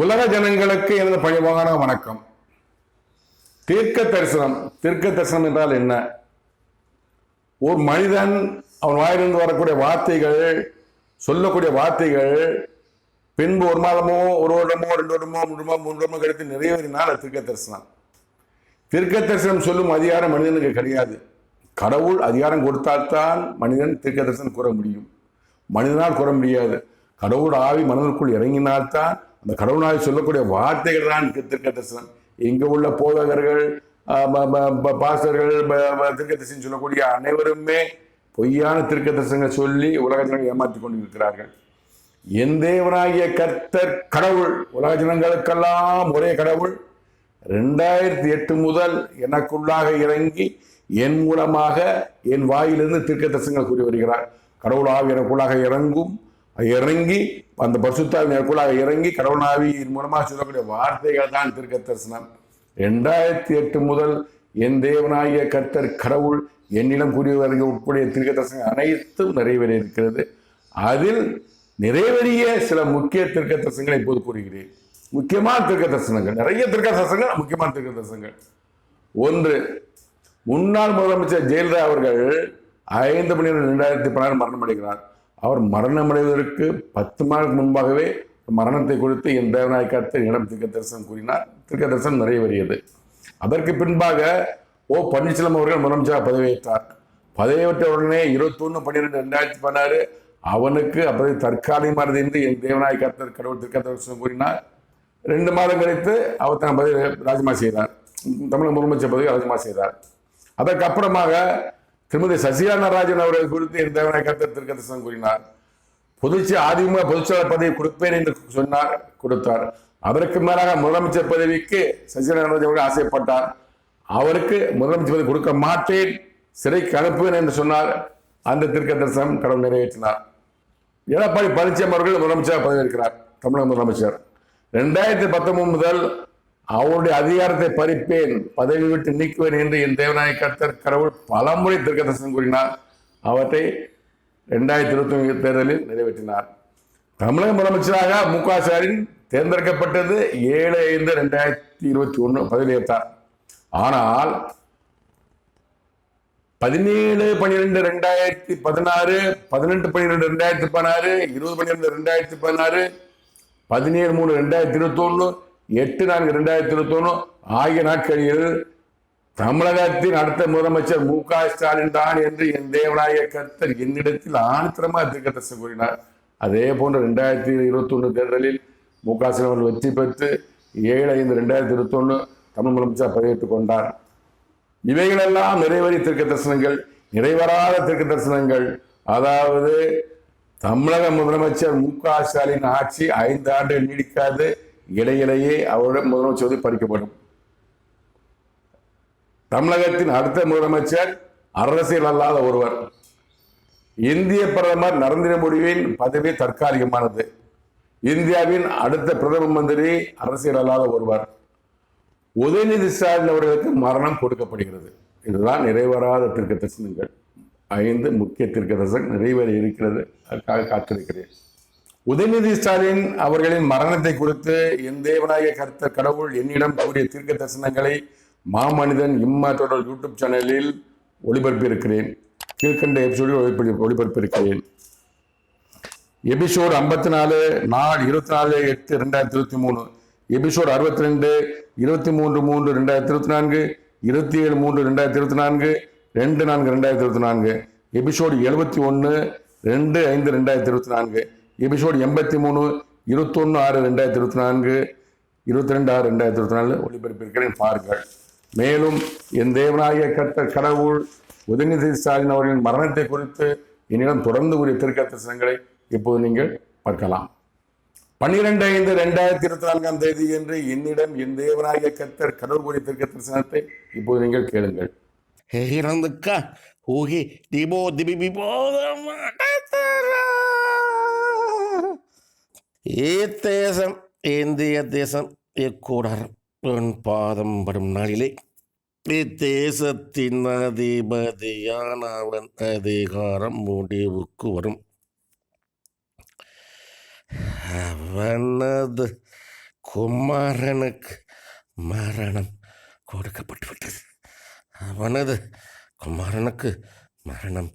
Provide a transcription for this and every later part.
உலக ஜனங்களுக்கு எனது பணிவான வணக்கம். தீர்க்க தரிசனம். தீர்க்க தரிசனம் என்றால் என்ன? ஒரு மனிதன் அவன் வாயிலிருந்து வரக்கூடிய வார்த்தைகள், சொல்லக்கூடிய வார்த்தைகள் பின்பு ஒரு மாதமோ ஒரு வருடமோ 2 வருடமோ 3 வருடமோ 3 வருடமோ கழித்து நிறைவேறினால் அது தீர்க்க தரிசனம். தீர்க்க தரிசனம் சொல்லும் அதிகாரம் மனிதனுக்கு கிடையாது. கடவுள் அதிகாரம் கொடுத்தால்தான் மனிதன் தீர்க்க தரிசனம் கூற முடியும். மனிதனால் கூற முடியாது. கடவுள் ஆவி மனிதனுக்குள் இறங்கினால்தான் அந்த கடவுளாய் சொல்லக்கூடிய வார்த்தைகள் தான் தீர்க்க தரிசனம். இங்கு உள்ள போதகர்கள், பாஸ்டர்கள், தீர்க்க தரிசனம் சொல்லக்கூடிய அனைவருமே பொய்யான தீர்க்க தரிசனங்களை சொல்லி உலக ஜனங்களை ஏமாற்றிக் கொண்டிருக்கிறார்கள். என் தேவனாகிய கர்த்தர் கடவுள், உலக ஜனங்களுக்கெல்லாம் ஒரே கடவுள் 2008 முதல் எனக்குள்ளாக இறங்கி என் மூலமாக என் வாயிலிருந்து தீர்க்க தரிசனங்கள் கூறி வருகிறார். கடவுள் ஆவி எனக்குள்ளாக இறங்கி அந்த பரிசுத்தாவின் எனக்குள்ளாக இறங்கி கடவுள் ஆவியின் மூலமாக சொல்லக்கூடிய வார்த்தைகள் தான் தீர்க்க தரிசனம். 2008 முதல் என் தேவனாகிய கர்த்தர் கடவுள் என்னிடம் கூறி வரக்கூடிய தீர்க்க தரிசனங்கள் அனைத்தும் நிறைவேற இருக்கிறது. அதில் நிறைவேறிய சில முக்கிய தீர்க்க தரிசனங்களை இப்போது கூறுகிறேன். முக்கியமான தீர்க்க தரிசனங்கள், நிறைய தீர்க்க தரிசனங்கள், முக்கியமான தீர்க்க தரிசனங்கள். ஒன்று, முன்னாள் முதலமைச்சர் ஜெயலலிதா அவர்கள் 5/12/2016 மரணம் அடைகிறார். அவர் மரணமடைவதற்கு 10 நாளுக்கு முன்பாகவே மரணத்தை குறித்து என் தேவனாய் கர்த்தர் இடம் தீர்க்க தரிசனம் கூறினார். தீர்க்க தரிசனம் நிறைவேறியது. அதற்கு பின்பாக பன்னீர்செல்வம் அவர்கள் முதலமைச்சராக பதவியேற்றார். பதவியேற்ற உடனே 21/12/2016 அவனுக்கு அப்போது தற்காலிகமானது என்று என் தேவனாய் கர்த்தர் கடவுள் தீர்க்க தரிசனம் கூறினார். 2 மாதம் கழித்து அவர் தன் பதவி ராஜினாமா செய்தார். தமிழக முதலமைச்சர் பதவி ராஜினாமா செய்தார். அதற்கு அப்புறமாக திருமதி சசிகலா நடராஜன் அவர்கள் குறித்து என் தேவனாய் கர்த்தர் தீர்க்க தரிசனம் கூறினார். அதிமுக பொதுச்செயலாளர் பதவி கொடுப்பேன் என்று சொன்னார், கொடுத்தார். அதற்கு மேலாக முதலமைச்சர் பதவிக்கு சசிகலா நடராஜன் அவர்கள் ஆசைப்பட்டார். அவருக்கு முதலமைச்சர் பதவி கொடுக்க மாட்டேன், சிறைக்கு அனுப்புவேன் என்று சொன்னார். அந்த தீர்க்க தரிசனம் கடவுள் நிறைவேற்றினார். எடப்பாடி பழனிசாமி அவர்கள் முதலமைச்சர் பதவியேற்கிறார், தமிழக முதலமைச்சர். 2019 முதல் அவருடைய அதிகாரத்தை பறிப்பேன், பதவி விட்டு நீக்குவேன் என்று என் தேவனாய கர்த்தர் கடவுள் பலமுறை தீர்க்க தரிசனம் கூறினார். அவற்றை 2021 தேர்தலில் நிறைவேற்றினார். தமிழக முதலமைச்சராக மு.க. ஸ்டாலின் தேர்ந்தெடுக்கப்பட்டது 7/5/2021 பதவியேற்றார். ஆனால் 17/12/2016, 18/12/2016, 20/12/2016, 17/3/2021, 8/4/2021 ஆகிய நாட்களில் தமிழகத்தின் அடுத்த முதலமைச்சர் மு.க. ஸ்டாலின் தான் என்று என் தேவனாய கர்த்தர் என்னிடத்தில் ஆணித்தரமாக தீர்க்க தரிசனம் கூறினார். அதே போன்று 2021 தேர்தலில் மு.க. ஸ்டாலின் அவர்கள் வெற்றி பெற்று 7/5/2021 தமிழ் முதலமைச்சர் பதவியேற்றுக் கொண்டார். இவைகளெல்லாம் நிறைவேறிய தீர்க்க தரிசனங்கள். நிறைவேறாத தீர்க்க தரிசனங்கள், அதாவது தமிழக முதலமைச்சர் மு.க. ஸ்டாலின் ஆட்சி 5 ஆண்டுகள் நீடிக்காது, இடையிலேயே அவருடன் முதலமைச்சர் பறிக்கப்படும். தமிழகத்தின் அடுத்த முதலமைச்சர் அரசியல் அல்லாத ஒருவர். இந்திய பிரதமர் நரேந்திர மோடியின் பதவி தற்காலிகமானது. இந்தியாவின் அடுத்த பிரதம மந்திரி அரசியல் அல்லாத ஒருவர். உதயநிதி ஸ்டாலின் அவர்களுக்கு மரணம் கொடுக்கப்படுகிறது. இதுதான் நிறைவேறாத தீர்க்க தரிசனங்கள். 5 முக்கிய தீர்க்க தரிசனம் நிறைவேற இருக்கிறது. அதற்காக காத்திருக்கிறேன். உதயநிதி ஸ்டாலின் அவர்களின் மரணத்தை குறித்து என் தேவனாய கர்த்தர் கடவுள் என்னிடம் கூறிய தீர்க்க தரிசனங்களை மாமனிதன் இம்மாற்றோட யூடியூப் சேனலில் ஒளிபரப்பியிருக்கிறேன். கீழ்கண்ட எபிசோடில் ஒளிபரப்பியிருக்கிறேன். எபிசோடு 54 நாள் 24/8/2023, எபிசோடு 62 23/3/2024, 27/3/2024, 2/4/2024, எபிசோடு 71 2/5/2024, எபிசோடு 83 21/6/2024, 22/6/2024 ஒளிபரப்பியிருக்கிறேன், பாருங்கள். மேலும் என் தேவனாகிய கர்த்தர் கடவுள் உதயநிதி ஸ்டாலின் அவர்களின் மரணத்தை குறித்து என்னிடம் தொடர்ந்து கூறிய தீர்க்க தரிசனங்களை இப்போது நீங்கள் பார்க்கலாம். 12/5/2024 தேதி என்று என்னிடம் என் தேவனாகிய கர்த்தர் கடவுள் கூறிய தீர்க்க தரிசனத்தை இப்போது நீங்கள் கேளுங்கள். தேசம், இந்திய தேசம் இக்கூடாரம் உன் பாதம் படும் நாளிலே இத்தேசத்தின் அதிபதியானவன் அதிகாரம் முடிவுக்கு வரும். அவனது குமாரனுக்கு மரணம் கொடுக்கப்பட்டு விட்டது. அவனது குமாரனுக்கு மரணம்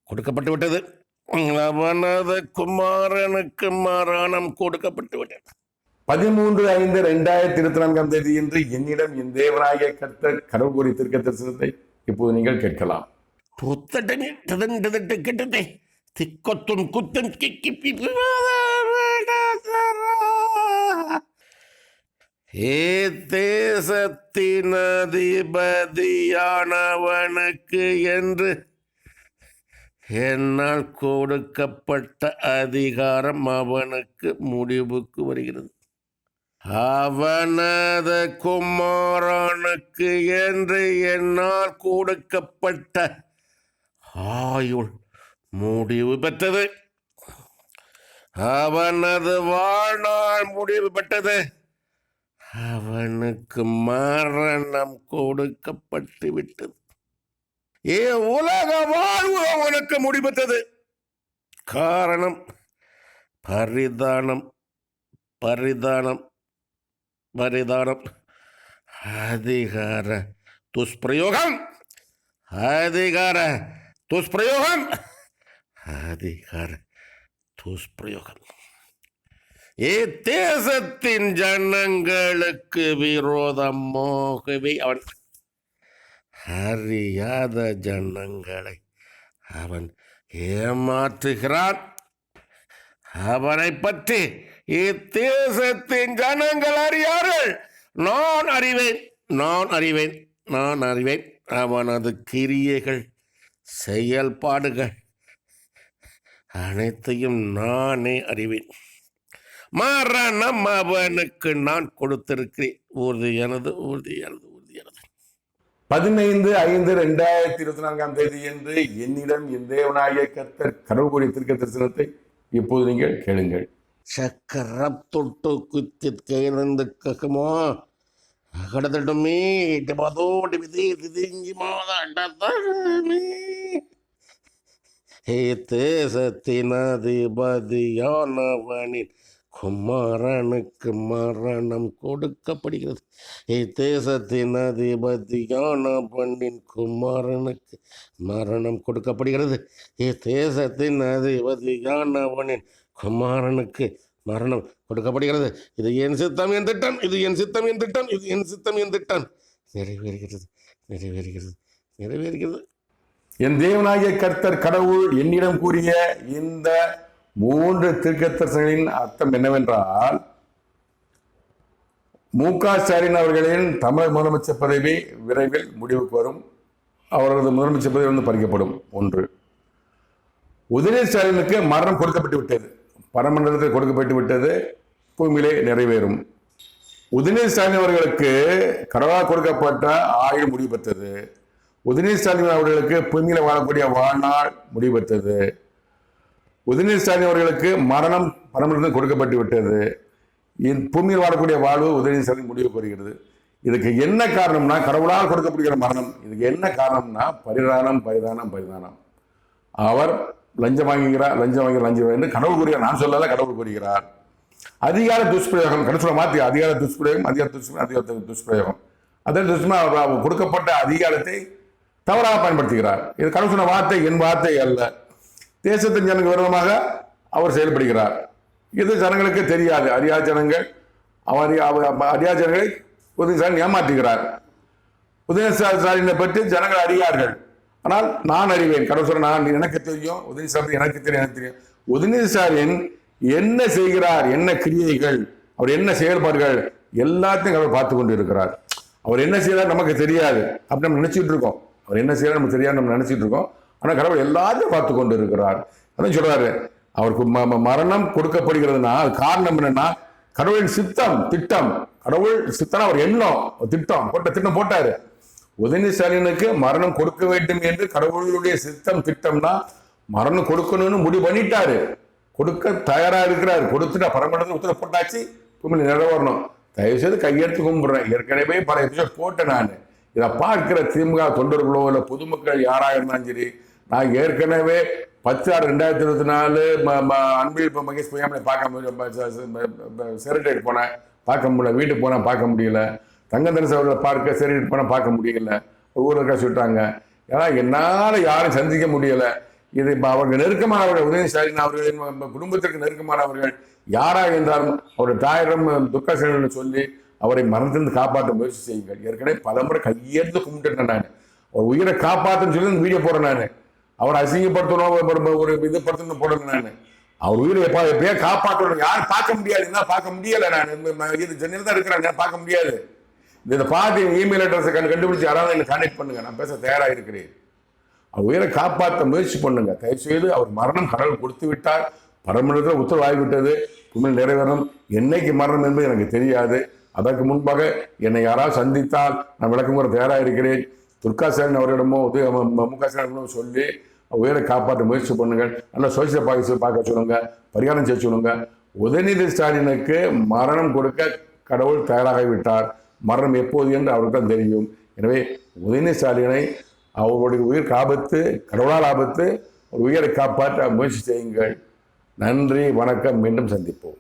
கொடுக்கப்பட்டு விட்டது. அவனது குமாரனுக்கு மரணம் கொடுக்கப்பட்டு விட்டது. 13/5/2024 என்று என்னிடம் என் தேவனாகிய கர்த்தர் கடவுள் கூறிய தீர்க்க தரிசனத்தை இப்போது நீங்கள் கேட்கலாம். புத்தட்டனே திதண்டதிட்டு கெட்டதே திக்கொத்தும் குத்தும் கிக்கி தேசத்தின் அதிபதியானவனுக்கு என்று என்னால் கொடுக்கப்பட்ட அதிகாரம் அவனுக்கு முடிவுக்கு வருகிறது. அவனது குமாரனுக்கு என்று என்னால் கொடுக்கப்பட்ட ஆயுள் முடிவு பெற்றது. அவனது வாழ்நாள் முடிவு பெற்றது. அவனுக்கு மரணம் கொடுக்கப்பட்டு விட்டது. உலக வாழ்வு அவனுக்கு முடிபெற்றது. காரணம் பரிதானம் பரிதானம் பரிதானம் அதிகார துஷ்பிரயோகம் அதிகார துஷ்பிரயோகம் அதிகார துஷ்பிரயோகம். தேசத்தின் ஜனங்களுக்கு விரோதமாகவே அவன் அறியாத ஜனங்களை அவன் ஏமாற்றுகிறான். அவனை பற்றி இத்தேசத்தின் ஜனங்கள் அறியார்கள். நான் அறிவேன், நான் அறிவேன், நான் அறிவேன். அவனது கிரியைகள் செயல்பாடுகள் அனைத்தையும் நானே அறிவேன். மரணம் அவனுக்கு நான் கொடுத்திருக்கிறேன். உறுதியானது உறுதியானது உறுதியானது. 15/5/2024 என்று என்னிடம் என் தேவனாகிய கர்த்தர் கடவுள் கூறிய தீர்க்க தரிசனத்தை இப்போது நீங்கள் கேளுங்கள். சக்கரம் தொட்டு குத்தி கையிலிருந்து கக்குமோ கடத்தட்டுமே பதோடி விதி திதிங்கி மாதாண்டமே. தேசத்தின் அதிபதியானவனின் குமாரனுக்கு மரணம் கொடுக்கப்படுகிறது. தேசத்தின் அதிபதியானவனின் குமாரனுக்கு மரணம் கொடுக்கப்படுகிறது. தேசத்தின் அதிபதியானவனின் குமாரனுக்கு மரணம் கொடுக்கப்படுகிறது. இது என் சித்தம் என் திட்டம், இது என் சித்தம் என் திட்டம், இது என் சித்தம் என் திட்டம். நிறைவேறுகிறது நிறைவேறுகிறது நிறைவேறுகிறது. என் தேவனாகிய கர்த்தர் கடவுள் என்னிடம் கூறிய இந்த 3 தீர்க்கதரிசனங்களின் அர்த்தம் என்னவென்றால், மு.க. ஸ்டாலின் அவர்களின் தமிழ் முதலமைச்சர் பதவி விரைவில் முடிவுக்கு வரும். அவரது முதலமைச்சர் பதவி வந்து பறிக்கப்படும். 1. உதயநிதி ஸ்டாலினுக்கு மரணம் கொடுக்கப்பட்டு விட்டது. பரமண்டலத்தில் கொடுக்கப்பட்டு விட்டது. பூமியிலே நிறைவேறும். உதயநிதி ஸ்டாலின் அவர்களுக்கு கடவுளால் கொடுக்கப்பட்ட ஆயுள் முடிவு பெற்றது. உதயநிதி ஸ்டாலின் அவர்களுக்கு பூமியில வாழக்கூடிய வாழ்நாள் முடிவு பெற்றது. உதயநிதி ஸ்டாலின் அவர்களுக்கு மரணம் பரமண்டலத்தில் கொடுக்கப்பட்டு விட்டது. பூமியில் வாழக்கூடிய வாழ்வு உதயநிதி ஸ்டாலின் முடிவு பெறுகிறது. இதுக்கு என்ன காரணம்னா, கடவுளால் கொடுக்கப்படுகிற மரணம். இதுக்கு என்ன காரணம்னா பரிதானம் பரிதானம் பரிதானம். அவர் லஞ்சம் வாங்குகிறார், லஞ்சம் என்று கடவுள் கூறுகிறார். நான் சொல்லல, கடவுள் கூறுகிறார். அதிகார துஷ்பிரயோகம், கடவுளை மாற்றி அதிகார துஷ்பிரயோகம், அதிகார துஷ்பிரயோகம். அதன் அவர் கொடுக்கப்பட்ட அதிகாரத்தை தவறாக பயன்படுத்துகிறார். இது கடவுள் சொன்ன வார்த்தை, என் வார்த்தை அல்ல. தேசத்தின் ஜனங்களுக்கு விரோதமாக அவர் செயல்படுகிறார். இது ஜனங்களுக்கு தெரியாது. அறியாத ஜனங்கள் அறியாத ஜனங்களை உதயநிதி ஸ்டாலின் ஏமாற்றுகிறார். உதயநிதி ஸ்டாலினை பற்றி ஜனங்கள் அறியார்கள். ஆனால் நான் அறிவேன். கடவுள் சொல்ற நான் எனக்கு தெரியும், உதயநிதி ஸ்டாலின் எனக்கு தெரியும். உதயநிதி ஸ்டாலின் என்ன செய்கிறார், என்ன கிரியைகள், அவர் என்ன செயல்பாடுகள் எல்லாத்தையும் கடவுள் பார்த்து கொண்டு இருக்கிறார். அவர் என்ன செய்யறார் நமக்கு தெரியாது, அப்படி நம்ம நினைச்சிட்டு இருக்கோம். அவர் என்ன செய்யறாரு நமக்கு தெரியாது நம்ம நினைச்சிட்டு இருக்கோம். ஆனா கடவுள் எல்லாத்தையும் பார்த்து கொண்டு இருக்கிறார். அதான் சொல்றாரு, அவருக்கு மரணம் கொடுக்கப்படுகிறதுனா அது காரணம் என்னன்னா கடவுளின் சித்தம் திட்டம். கடவுள் சித்தம் அவர் எண்ணம் திட்டம் போட்டாரு. உதயநிதி ஸ்டாலினுக்கு மரணம் கொடுக்க வேண்டும் என்று கடவுளுடைய சித்தம் திட்டம்னா மரணம் கொடுக்கணும்னு முடிவு பண்ணிட்டாரு. கொடுக்க தயாரா இருக்கிறாரு. கொடுத்துட்டா பரமண்டலத்தில் உத்தரவு போட்டாச்சு. பூமியில் நிறைவேறணும். தயவு செய்து கையெழுத்து கும்பிடுறேன். ஏற்கனவே பல எபிசோட் போட்டேன். நான் இதை பார்க்கிற திமுக தொண்டர்களோ இல்லை பொதுமக்கள் யாராக இருந்தாலும் சரி, நான் ஏற்கனவே 10/6/2024 அன்பில் மகேஷ் பொய்யாமலை பார்க்க செக்ரட்டரியேட் போனேன். பார்க்க முடியல, வீட்டுக்கு போனால் பார்க்க முடியல, தங்கத்தரசு அவர்களை பார்க்க சரி போனால் பார்க்க முடியல, ஊரில் இருக்க சொல்லிட்டாங்க. ஏன்னா என்னால் யாரும் சந்திக்க முடியலை. இது இப்போ அவர்கள் நெருக்கமானவர்கள், உதயநிதி ஸ்டாலின் அவர்களின் குடும்பத்திற்கு நெருக்கமானவர்கள் யாராக இருந்தாலும் அவருடைய தாயிடம் துர்காசேனன் சொல்லி அவரை மரணத்திலிருந்து காப்பாற்ற முயற்சி செய்யுங்கள். ஏற்கனவே பலமுறை கையெழுத்து கும்பிட்டுட்டேன் நான். ஒரு உயிரை காப்பாற்றுன்னு சொல்லி வீடியோ போடுறேன் நான். அவரை அசிங்கப்படுத்தணும், ஒரு இது படுத்தணும் போடணும் நான். அவர் உயிரை எப்படியா காப்பாற்றணும். யாரும் பார்க்க முடியாது, என்ன பார்க்க முடியலை. நான் இது சென்னையில் தான் இருக்கிறேன், பார்க்க முடியாது. இதை பார்த்து இமெயில் அட்ரஸை கண்டுபிடிச்சு யாராவது என்னை கான்டாக்ட் பண்ணுங்க, நான் பேச தயாராக இருக்கிறேன். அவர் உயிரை காப்பாற்ற முயற்சி பண்ணுங்க. தயவுசெய்து அவர் மரணம் கடவுள் கொடுத்து விட்டார், பரமண்டலத்தில் உத்தரவாகிவிட்டது, உண்மையில் நிறைவேறும். என்னைக்கு மரணம் என்பது எனக்கு தெரியாது. அதற்கு முன்பாக என்னை யாராவது சந்தித்தால் நான் விளக்கம் கூற தயாராக இருக்கிறேன். துர்காசேனன் அவர்களிடமோ முக ஸ்டாலினோ சொல்லி உயிரை காப்பாற்ற முயற்சி பண்ணுங்கள். நல்லா சோசியல் பார்க்க சொல்லுங்க, பரிகாரம் செய்ய சொல்லுங்க. உதயநிதி ஸ்டாலினுக்கு மரணம் கொடுக்க கடவுள் தயாராகிவிட்டார். மரணம் எப்போது என்று அவருக்கு தான் தெரியும். எனவே உதயநிதி ஸ்டாலினை அவர்களுடைய உயிர் ஆபத்து, கடவுளால் ஆபத்து, உயிரை காப்பாற்ற முயற்சி செய்யுங்கள். நன்றி, வணக்கம். மீண்டும் சந்திப்போம்.